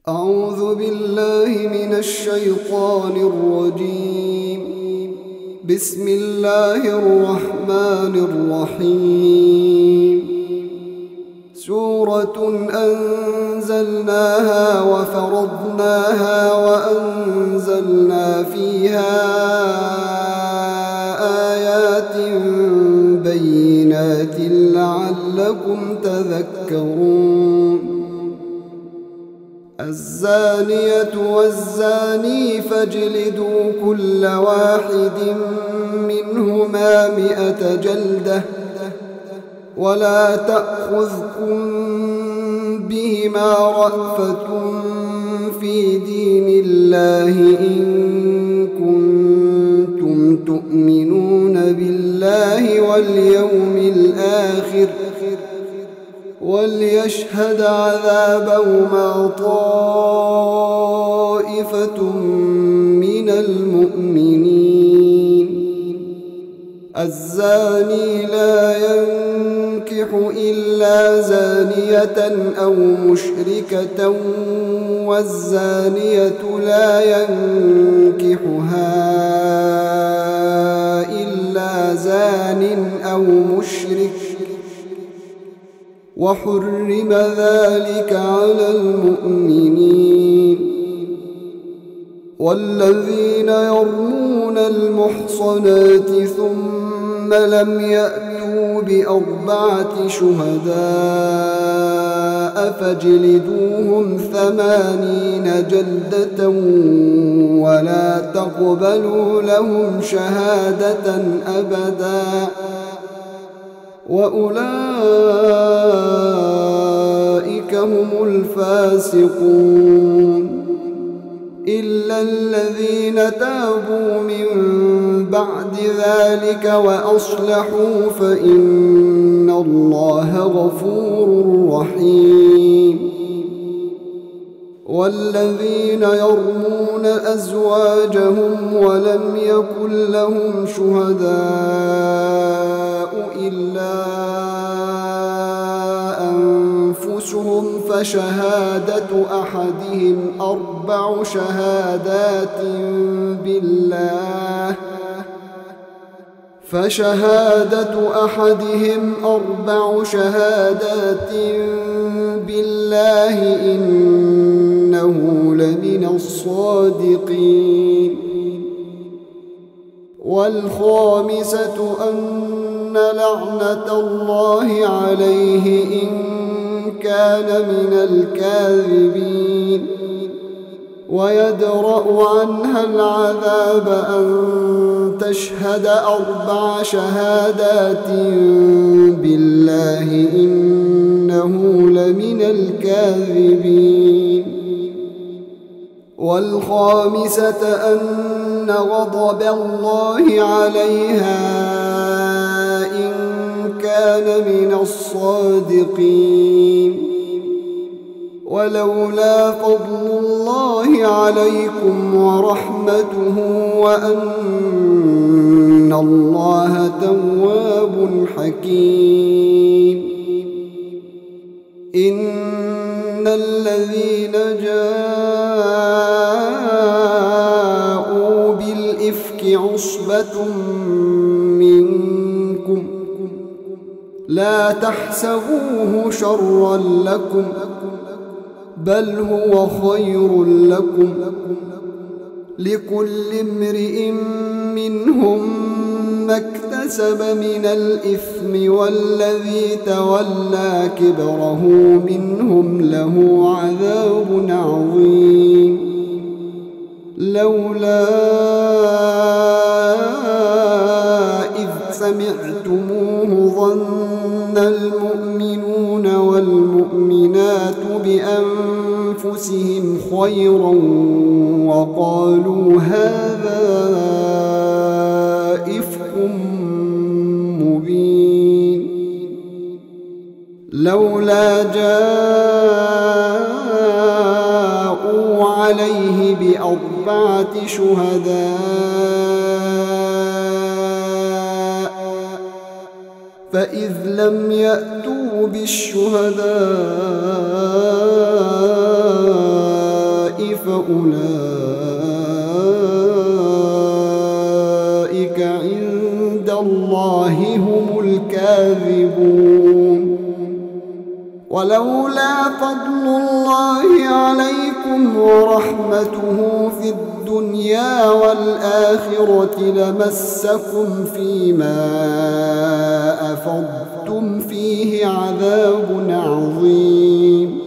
أعوذ بالله من الشيطان الرجيم. بسم الله الرحمن الرحيم. سورة أنزلناها وفرضناها وأنزلنا فيها آيات بينات لعلكم تذكرون. الزانية والزاني فاجلدوا كل واحد منهما 100 جلدة ولا تأخذكم بهما رأفة في دين الله إن كنتم تؤمنون بالله واليوم الآخر وليشهد عذابهما طائفة من المؤمنين. الزاني لا ينكح إلا زانية أو مشركة والزانية لا ينكحها إلا زان أو مشرك وحرم ذلك على المؤمنين. والذين يرمون المحصنات ثم لم يأتوا ب4 شهداء فاجلدوهم 80 جلدة ولا تقبلوا لهم شهادة أبدا وأولئك هم الفاسقون. إلا الذين تابوا من بعد ذلك وأصلحوا فإن الله غفور رحيم. والذين يرمون أزواجهم ولم يكن لهم شهداء إلا أنفسهم فشهادة أحدهم 4 شهادات بالله إنه لمن الصادقين. والخامسة أن لعنة الله عليه إن كان من الكاذبين. ويدرأ عنها العذاب أن تشهد 4 شهادات بالله إنه لمن الكاذبين. والخامسة أن غضب الله عليها إن كان من الصادقين. ولولا فضل الله عليكم ورحمته وأن الله تواب حكيم. إن الذين جاءوا بالإفك عصبة منكم لا تحسبوه شرا لكم بل هو خير لكم. لكل امرئ منهم ما اكتسب من الإثم والذي تولى كبره منهم له عذاب عظيم. لولا إذ سمعتموه ظن المؤمنون والمؤمنات بأنفسهم خيرا وقالوا هذا إفك مبين. لولا جاءوا عليه ب4 شهداء فإذ لم يأتوا بالشهداء فأولئك عند الله هم الكاذبون. ولولا فضل الله عليكم ورحمته في الدنيا والآخرة لمسكم فيما أفضتم فيه عذاب عظيم،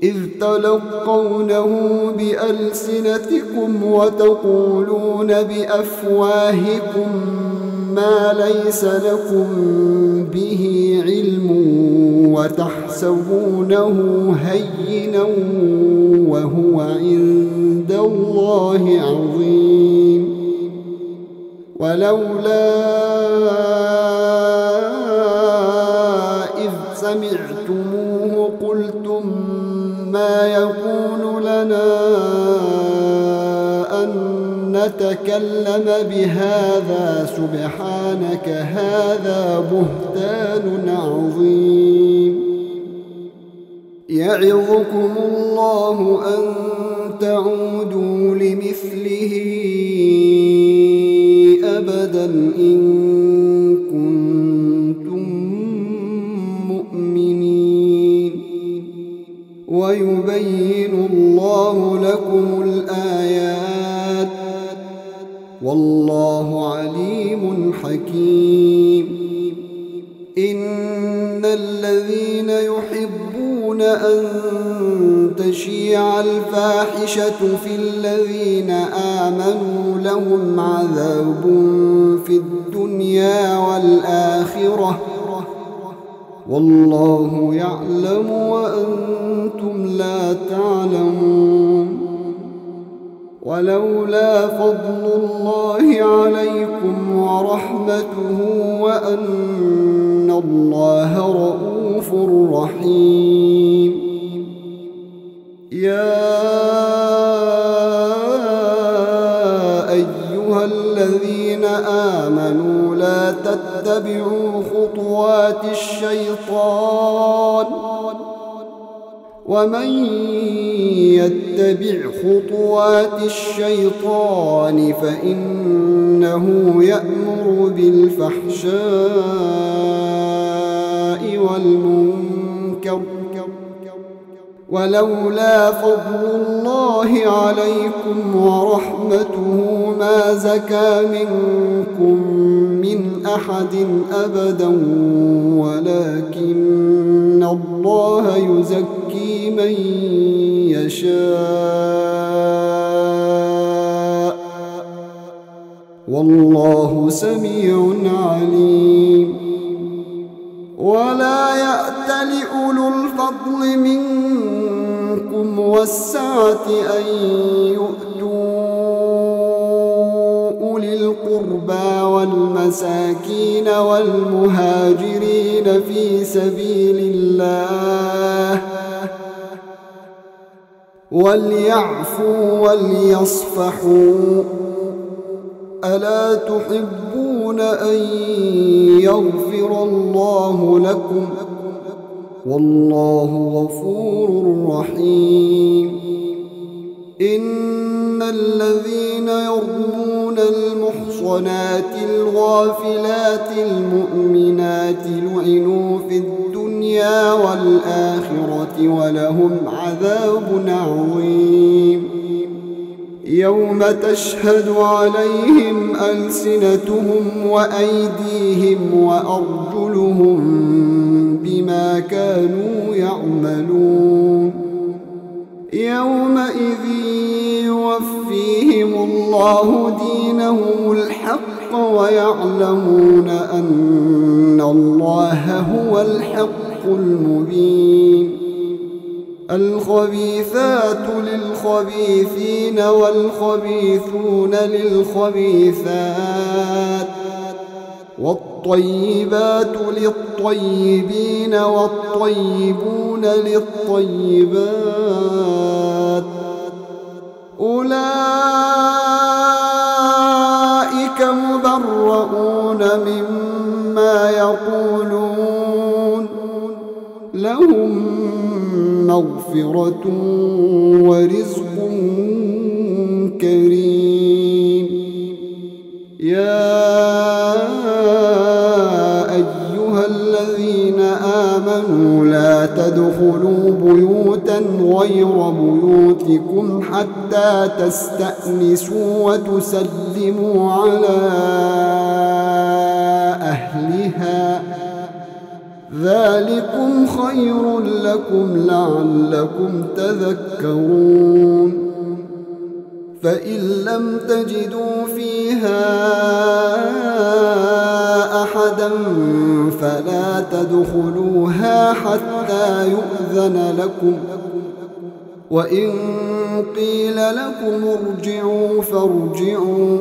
إذ تلقونه بألسنتكم وتقولون بأفواهكم ما ليس لكم به علم وتحسبونه هينا وهو عند الله عظيم. ولولا إذ سمعتموه قلتم ما يكون لنا أن نتكلم بهذا سبحانك هذا بهتان عظيم. يعظكم الله أن تعودوا لمثله أبدا إن كنتم مؤمنين، ويبين الله لكم الآيات والله عليم حكيم. إن الذين يحبون أن تشيع الفاحشة في الذين آمنوا لهم عذاب في الدنيا والآخرة والله يعلم وأنتم لا تعلمون. ولولا فضل الله عليكم ورحمته وأن الله رؤوف رحيم. يا أيها الذين آمنوا لا تتبعوا خطوات الشيطان، ومن يتبع خطوات الشيطان فإنه يأمر بالفحشاء والمنكر. ولولا فضل الله عليكم ورحمته ما زكى منكم من أحد أبدا ولكن الله يزكي من يشاء والله سميع عليم. ولا يأتل أولو الفضل منكم والسعة أن يؤتوا أولي القربى والمساكين والمهاجرين في سبيل الله وليعفوا وليصفحوا، ألا تحبون أن يغفر الله لكم والله غفور رحيم. إن الذين يرمون المحصنات الغافلات المؤمنات لعنوا في الدنيا والآخرة ولهم عذاب عظيم. يوم تشهد عليهم ألسنتهم وأيديهم وأرجلهم بما كانوا يعملون. يومئذ يوفيهم الله دينهم الحق ويعلمون أن الله هو الحق المبين. الخبيثات للخبيثين والخبيثون للخبيثات والطيبات للطيبين والطيبون للطيبات، أولئك مبرؤون مما يقولون لهم مغفرة مغفرة ورزق كريم. يا أيها الذين آمنوا لا تدخلوا بيوتا غير بيوتكم حتى تستأنسوا وتسلموا على أهلها، ذلكم خير لكم لعلكم تذكرون. فإن لم تجدوا فيها أحدا فلا تدخلوها حتى يؤذن لكم، وإن قيل لكم ارجعوا فارجعوا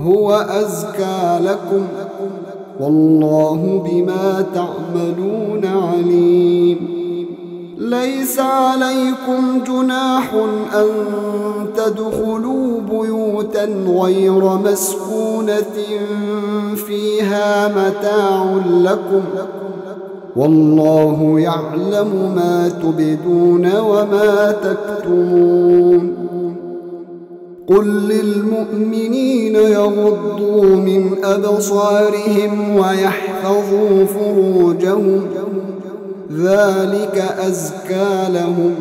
هو أزكى لكم، والله بما تعملون عليم. ليس عليكم جناح أن تدخلوا بيوتا غير مسكونة فيها متاع لكم، والله يعلم ما تبدون وما تكتمون. قل للمؤمنين يغضوا من أبصارهم ويحفظوا فروجهم، ذلك أزكى لهم،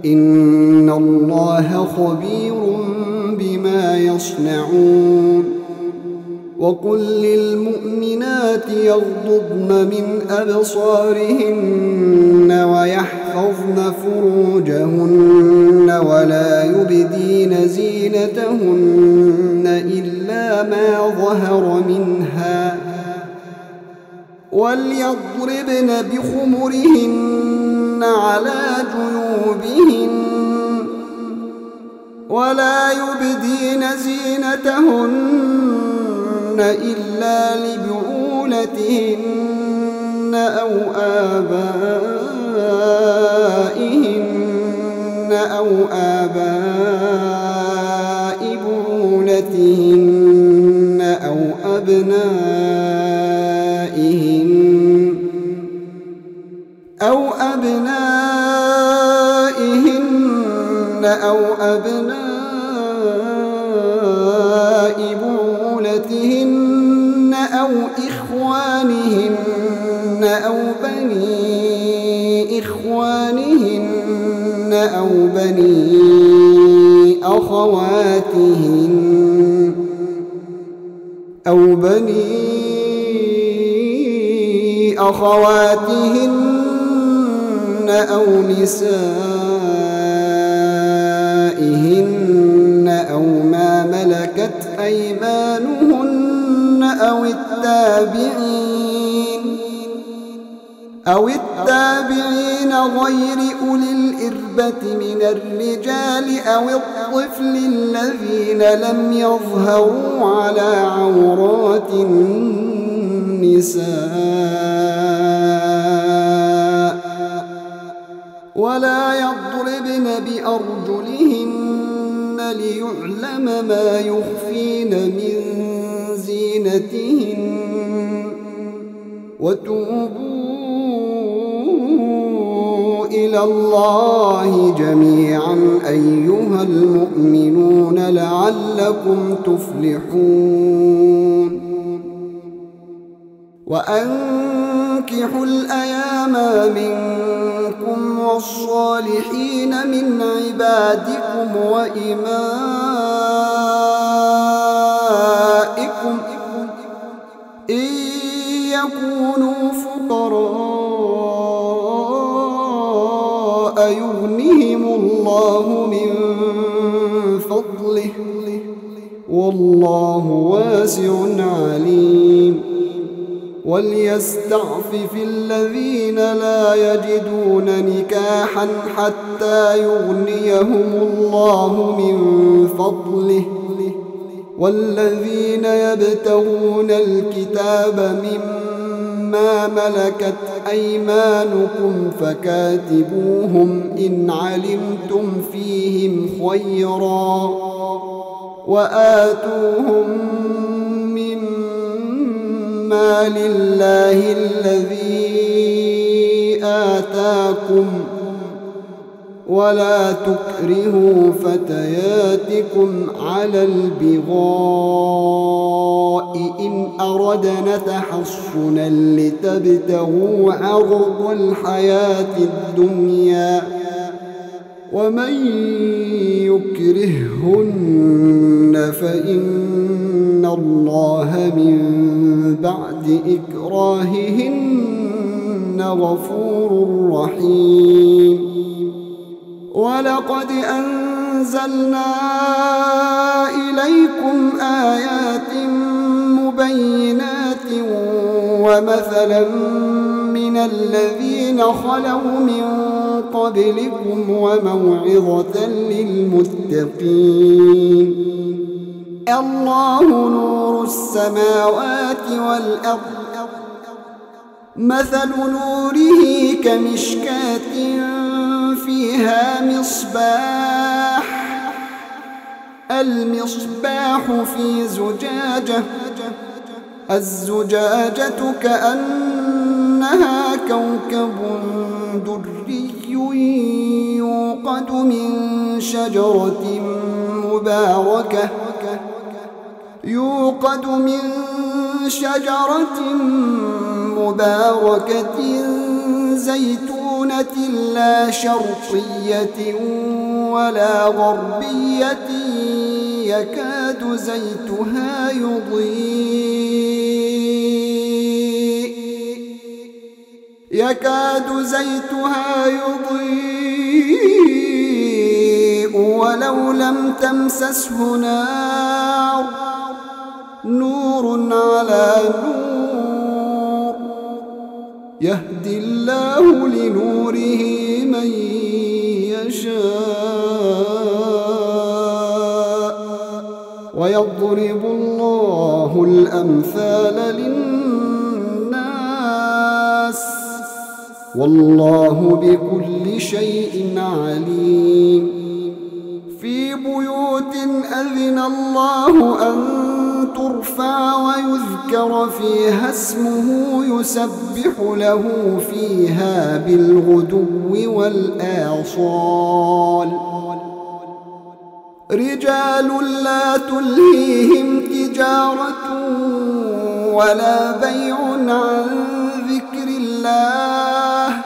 إن الله خبير بما يصنعون. وقل للمؤمنات يغضضن من أبصارهن ويحفظن فروجهن ولا يبدين زينتهن إلا ما ظهر منها، وليضربن بخمرهن على جيوبهن ولا يبدين زينتهن إلا لبعولتهن أو آباء بعولتهن أو أبنائهن بعولتهن أو إخوانهن أو بني إخوانهن أو بني أخواتهن أو نسائهن أو ما ملكت أيمانهن أو التابعين غير أولي الإربة من الرجال أو الطفل الذين لم يظهروا على عورات النساء، ولا يضربن بأرجلهن ليعلم ما يخفين من زينتهن. وتوبوا إلى الله جميعا أيها المؤمنون لعلكم تفلحون. وأنكحوا الأيام منكم والصالحين من عبادكم وإمائكم إن يكونوا فقراء يغنهم الله من فضله، والله واسع عليم. وليستعفف الذين لا يجدون نكاحا حتى يغنيهم الله من فضله، والذين يبتغون الكتاب مما ملكت أيمانكم فكاتبوهم إن علمتم فيهم خيرا، وآتوهم مما لله الذي آتاكم، ولا تكرهوا فتياتكم على البغاء إن أردنا تحصنا لتبتغوا عرض الحياة الدنيا ومن يكرههن فإن الله من بعد إكراههن غفور رحيم ولقد أنزلنا إليكم آيات مبينات ومثلا من الذين خلوا من قبلكم وموعظة للمتقين الله نور السماوات والأرض مثل نوره كمشكاة فيها مصباح المصباح في زجاجة الزجاجة كأنها كوكب دري يوقد من شجرة مباركة زيتونة لا شرقية ولا غربية يكاد زيتها يضيء ولو لم تمسسه نار نور على نور يهدي الله لنوره من يشاء ويضرب الله الأمثال للناس والله بكل شيء عليم في بيوت أذن الله أن ترفع ويذكر فيها اسمه يسبح له فيها بالغدو والآصال رجال لا تلهيهم تجارة ولا بيع عن ذكر الله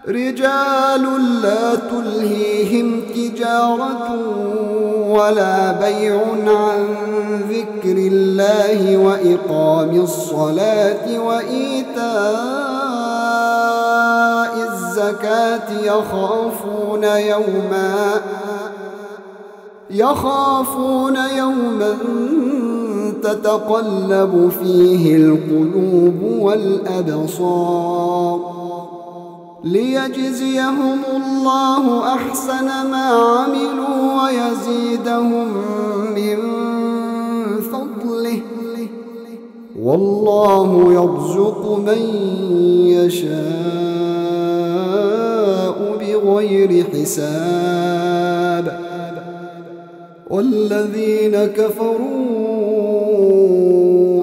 رجال لا تلهيهم تجارة ولا بيع عن ذكر الله وإقام الصلاة وإيتاء الزكاة يخافون يوما تتقلب فيه القلوب والأبصار ليجزيهم الله أحسن ما عملوا ويزيدهم من فضله والله يرزق من يشاء بغير حساب والذين كفروا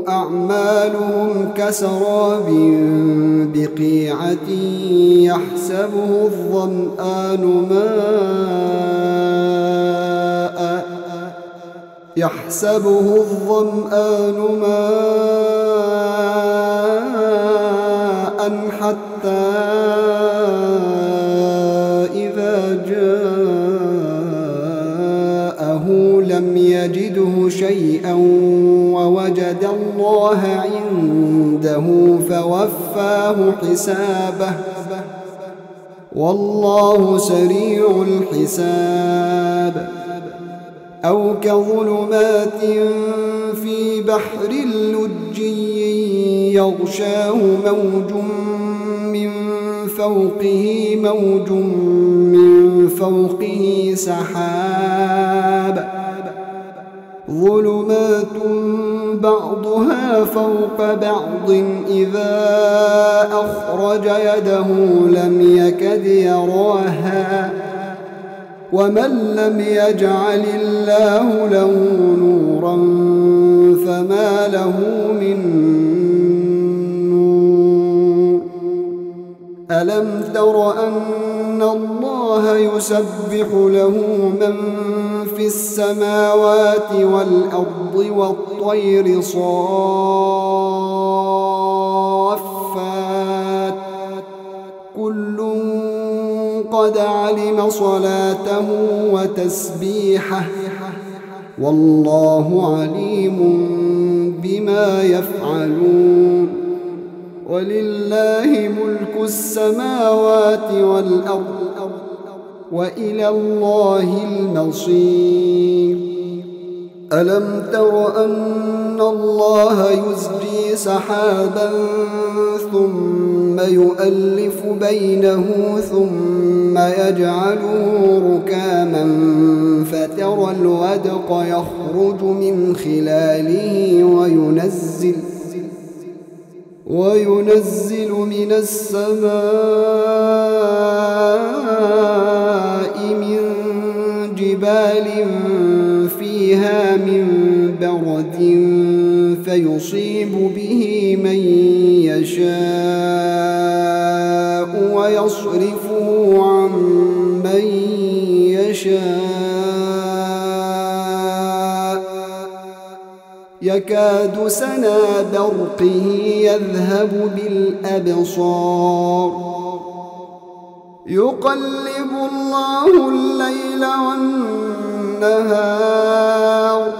أعمالهم كسراب بقيعة يحسبه الظمآن ماء حتى إذا جاءه لم يجده شيئا ووجد الله عنده فوفاه حسابه والله سريع الحساب أو كظلمات في بحر لجي يغشاه موج من فوقه سحاب ظلمات بعضها فوق بعض إذا أخرج يده لم يكد يراها ومن لم يجعل الله له نورا فما له من نور ألم تر أن الله يسبح له من في السماوات والأرض والطير صافات كل قد علم صلاته وتسبيحه والله عليم بما يفعلون ولله ملك السماوات والأرض وإلى الله المصير ألم تر أن الله يزجي سحابا ثم يؤلف بينه ثم يجعله ركاما فترى الودق يخرج من خلاله وينزل من السماء من جبال فيها من برد فيصيب به من يشاء ويصرفه عن من يشاء يكاد سنا برقه يذهب بالأبصار يقلب الله الليل والنهار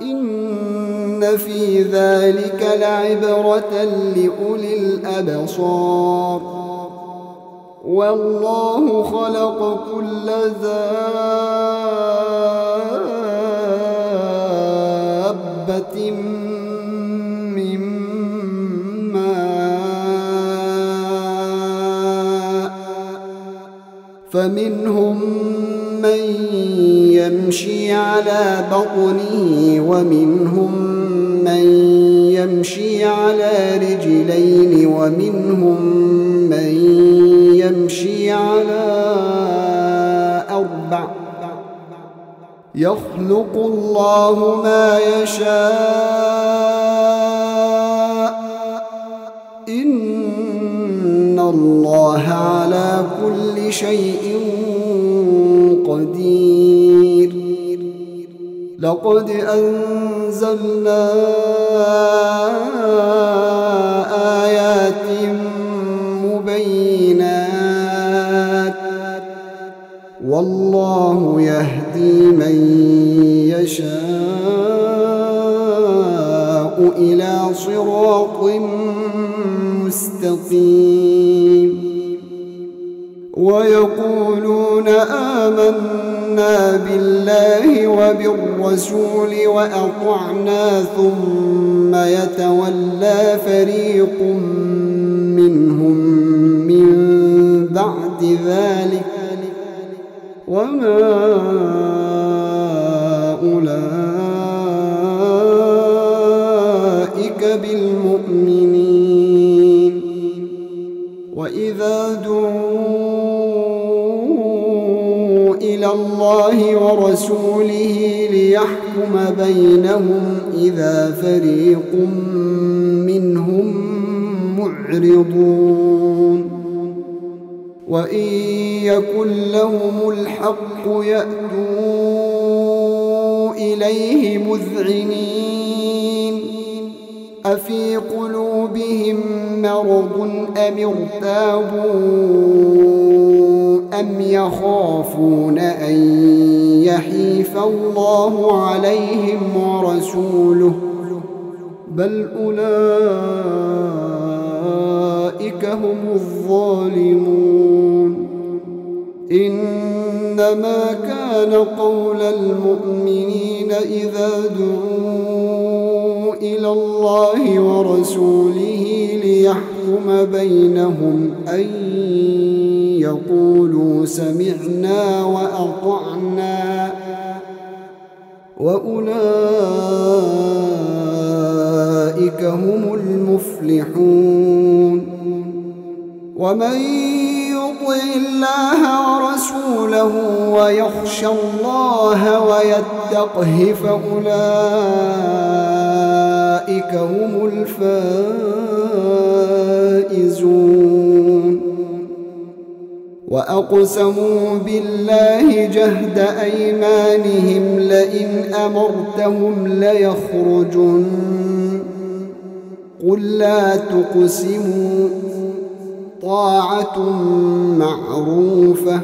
إن في ذلك لعبرة لأولي الأبصار والله خلق كل دابة من ماء فمنهم من يمشي على بطنه ومنهم من يمشي على رجلين ومنهم من يمشي على أربع يخلق الله ما يشاء إن الله على كل شيء قدير لقد أنزلنا آيات مبينات والله يهدي من يشاء إلى صراط مستقيم ويقولون آمنا بالله وبالرسول وأطعنا ثم يتولى فريق منهم من بعد ذلك وما أولئك بالمؤمنين وإذا دعوا إلى الله ورسوله ليحكم بينهم إذا فريق منهم معرضون وإن يكن لهم الحق يأتوا إليه مذعنين أفي قلوبهم مرض أم ارتابوا أم يخافون أن يحيف الله عليهم ورسوله بل أولئك هم الظالمون إنما كان قول المؤمنين إذا دعوا إلى الله ورسوله ليحكم بينهم أن يقولوا سمعنا وأطعنا وأولئك هم المفلحون ومن يطع الله ورسوله ويخشى الله ويتقه فأولئك هم الفائزون وأقسموا بالله جهد أيمانهم لئن أمرتهم ليخرجن قل لا تقسموا طاعة معروفة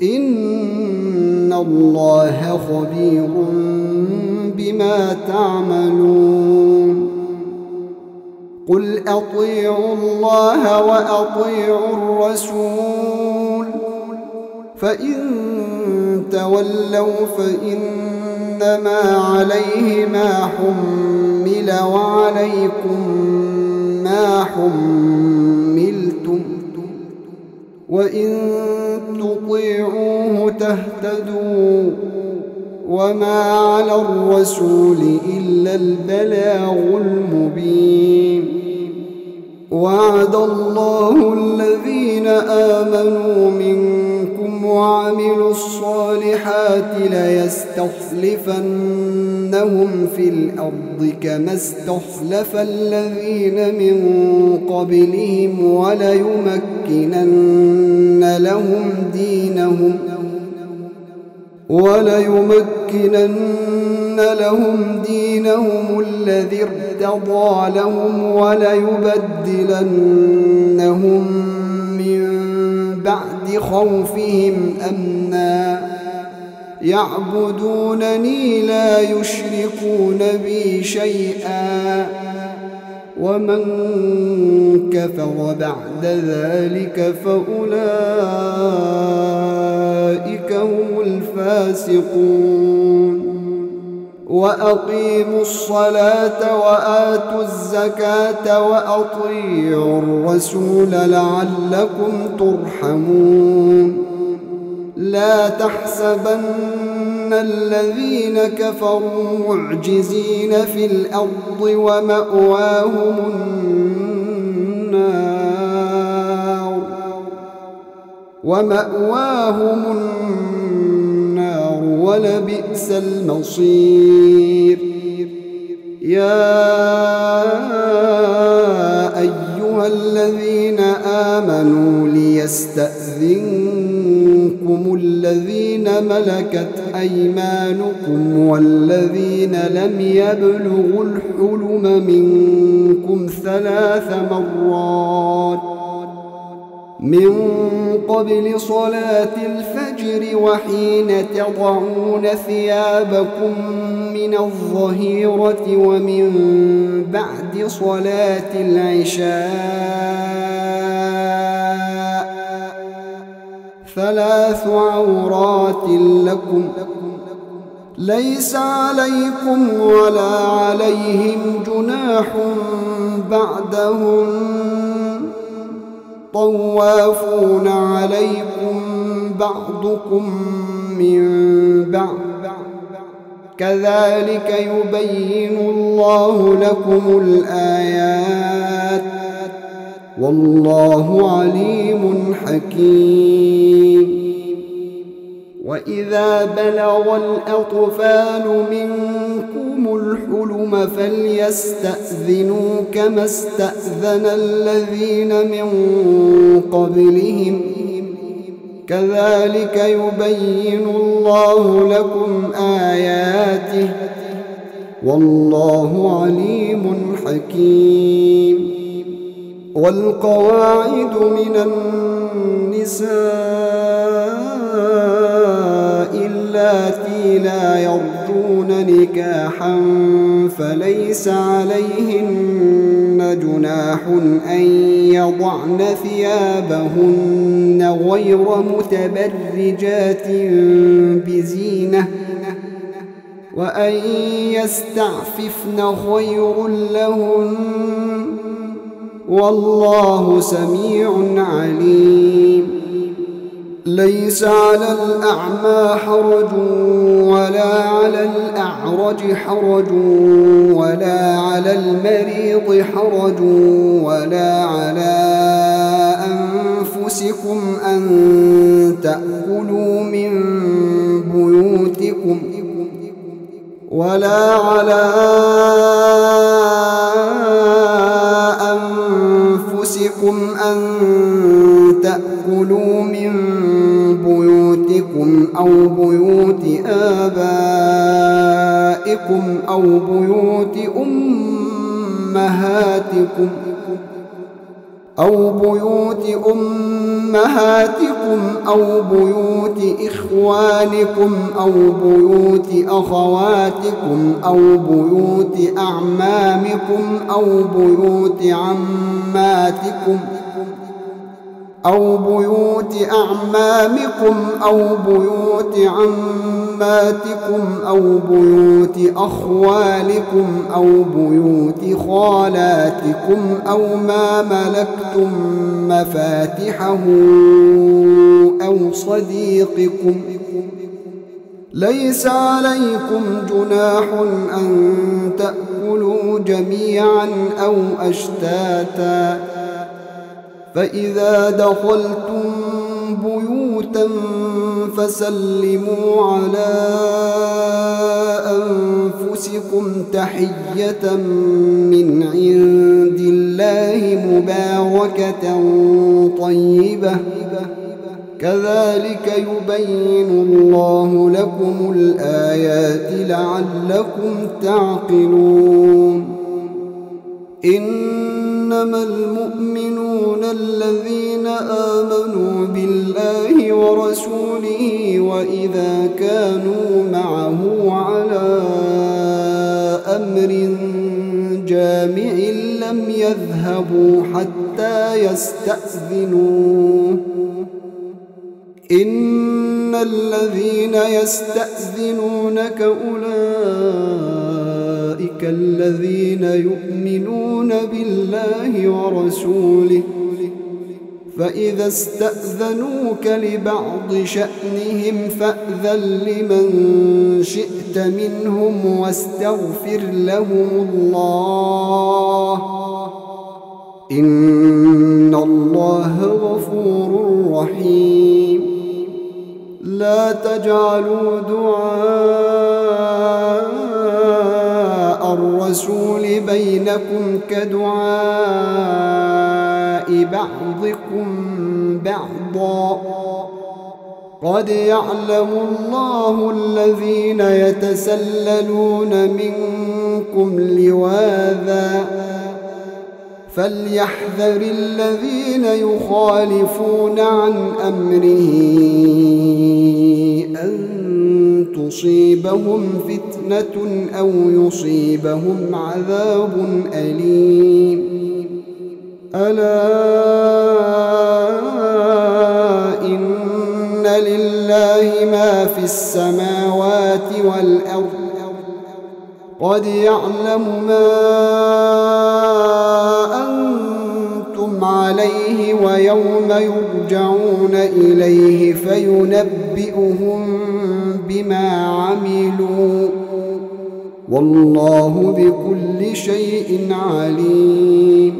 إن الله خبير بما تعملون قل أطيعوا الله وأطيعوا الرسول فإن تولوا فإنما عليه ما حمل وعليكم ما حملتم وإن تطيعوه تهتدوا وما على الرسول إلا البلاغ المبين وعد الله الذين آمنوا منكم وعملوا الصالحات ليستخلفنهم في الأرض كما استخلف الذين من قبلهم وليمكنن لهم دينهم الذي ارتضى لهم وليبدلنهم من بعد خوفهم أمنا يعبدونني لا يشركون بي شيئا ومن كفر بعد ذلك فأولئك هم الفاسقون وأقيموا الصلاة وآتوا الزكاة وأطيعوا الرسول لعلكم ترحمون لا تحسبن الذين كفروا معجزين في الأرض ومأواهم النار ولبئس المصير يا أيها الذين آمنوا ليستأذنكم الذين ملكت أيمانكم والذين لم يبلغوا الحلم منكم 3 مرات من قبل صلاة الفجر وحين تضعون ثيابكم من الظهيرة ومن بعد صلاة العشاء 3 عورات لكم ليس عليكم ولا عليهم جناح بعدهم طوافون عليكم بعضكم من بعض كذلك يبين الله لكم الآيات والله عليم حكيم وإذا بلغ الأطفال منكم الحلم فليستأذنوا كما استأذن الذين من قبلهم كذلك يبين الله لكم آياته والله عليم حكيم والقواعد من النساء اللاتي لا يرجون نكاحا فليس عليهن جناح أن يضعن ثيابهن غير متبرجات بزينة وأن يستعففن خير لهن والله سميع عليم ليس على الأعمى حرج ولا على الأعرج حرج ولا على المريض حرج ولا على أنفسكم أن تأكلوا من بيوتكم ولا على أنفسكم أن تأكلوا تدخلوا من بيوتكم أو بيوت آبائكم أو بيوت أمهاتكم أو بيوت إخوانكم أو بيوت أخواتكم أو بيوت أعمامكم أو بيوت عماتكم أو بيوت أخوالكم أو بيوت خالاتكم أو ما ملكتم مفاتحه أو صديقكم. ليس عليكم جناح أن تأكلوا جميعا أو أشتاتا، فإذا دخلتم بيوتا فسلموا على أنفسكم تحية من عند الله مباركة طيبة، كذلك يبين الله لكم الآيات لعلكم تعقلون. إنما المؤمنون الذين آمنوا بالله ورسوله وإذا كانوا معه على أمر جامع لم يذهبوا حتى يستأذنوه. إن الذين يستأذنونك أولئك الذين يؤمنون بالله ورسوله، فإذا استأذنوك لبعض شأنهم فأذن لمن شئت منهم واستغفر لهم الله، إن الله غفور رحيم. لا تجعلوا دعاء الرسول بينكم كدعاء بعضكم بعضا، قد يعلم الله الذين يتسللون منكم لواذا، فليحذر الذين يخالفون عن أمره أن تصيبهم فتنة أو يصيبهم عذاب أليم. ألا إن لله ما في السماوات والأرض، قد يعلم ما أنتم عليه ويوم يرجعون إليه فينبئهم بما عملوا، والله بكل شيء عليم.